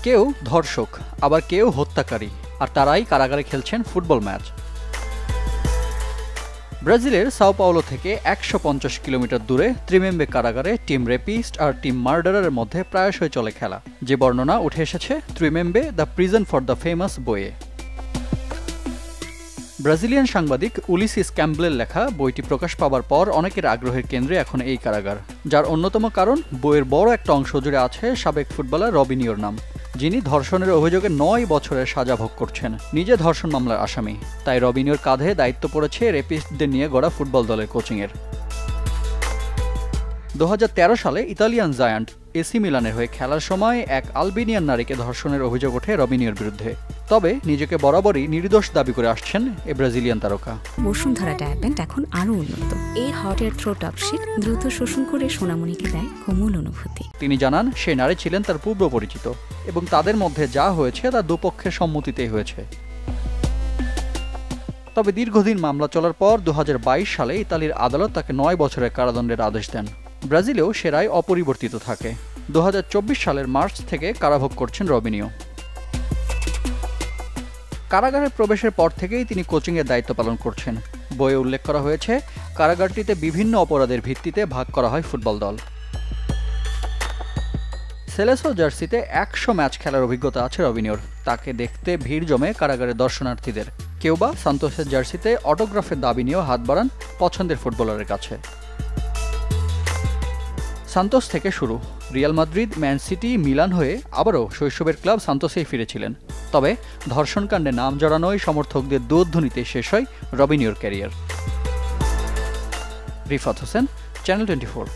কেউ ধর্ষক, আবার কেউ হত্যাকারী, আর তারাই কারাগারে খেলছেন ফুটবল ম্যাচ। ব্রাজিলের সাও পাওলো থেকে ১৫০ কিলোমিটার দূরে ত্রিমেম্বে কারাগারে টিম রেপিস্ট আর টিম মার্ডারের মধ্যে প্রায়শই চলে খেলা, যে বর্ণনা উঠে এসেছে Tremembe the prison for the famous বইয়ে। ব্রাজিলিয়ান সাংবাদিক উলিসিস ক্যাম্পবেলের লেখা বইটি প্রকাশ পাওয়ার পর অনেকের আগ্রহের কেন্দ্রে এখন এই কারাগার, যার অন্যতম কারণ বইয়ের বড় একটা অংশ জুড়ে আছে সাবেক ফুটবলার রবিনিওর নাম, যিনি ধর্ষণের অভিযোগে ৯ বছরের সাজা ভোগ করছেন, নিজে ধর্ষণ মামলার আসামি। তাই রবিনিওর কাঁধে দায়িত্ব পড়েছে রেপিস্টদের নিয়ে গড়া ফুটবল দলের কোচিংয়ের। ২০১৩ সালে ইতালিয়ান জায়ান্ট এসি মিলানের হয়ে খেলার সময় এক আলবেনিয়ান নারীকে ধর্ষণের অভিযোগ ওঠে রবিনিওর বিরুদ্ধে। তবে নিজেকে বরাবরই নির্দোষ দাবি করে আসছেন এই ব্রাজিলিয়ান তারকা। বসুন্ধরা ডায়াপেন্ট এখন আরো উন্নত। এই হট এয়ার থ্রো টপশিট দ্রুত শোষণ করে সোনামণিকে দেয় কোমল অনুভূতি। তিনি জানান সেই নারী ছিলেন তার পূর্ব পরিচিত এবং তাদের মধ্যে যা হয়েছে তা দুপক্ষের সম্মতিতেই হয়েছে। তবে দীর্ঘদিন মামলা চলার পর ২০২২ সালে ইতালির আদালত তাকে ৯ বছরের কারাদণ্ডের আদেশ দেন। ব্রাজিলেও সে রায় অপরিবর্তিত থাকে। ২০২৪ সালের মার্চ থেকে কারাভোগ করছেন রবিনিও। কারাগারে প্রবেশের পর থেকেই তিনি কোচিংয়ের দায়িত্ব পালন করছেন। বইয়ে উল্লেখ করা হয়েছে, কারাগারটিতে বিভিন্ন অপরাধের ভিত্তিতে ভাগ করা হয় ফুটবল দল। সেলেসো জার্সিতে ১০০ ম্যাচ খেলার অভিজ্ঞতা আছে রবিনিওর। তাকে দেখতে ভিড় জমে কারাগারের দর্শনার্থীদের। কেউ বা সান্তোসের জার্সিতে অটোগ্রাফের দাবি নিয়েও হাত বাড়ান পছন্দের ফুটবলারের কাছে। সান্তোস থেকে শুরু, Real Madrid, man city, Milan হয়ে আবারও শৈশবের ক্লাব সান্তোসেই ফিরেছিলেন। তবে ধর্ষণকাণ্ডে নাম জড়ানোই সমর্থকদের দুধ্বনিতে শেষ হয় রবিনিওর ক্যারিয়ার। রিফাত হোসেন, চ্যানেল 24।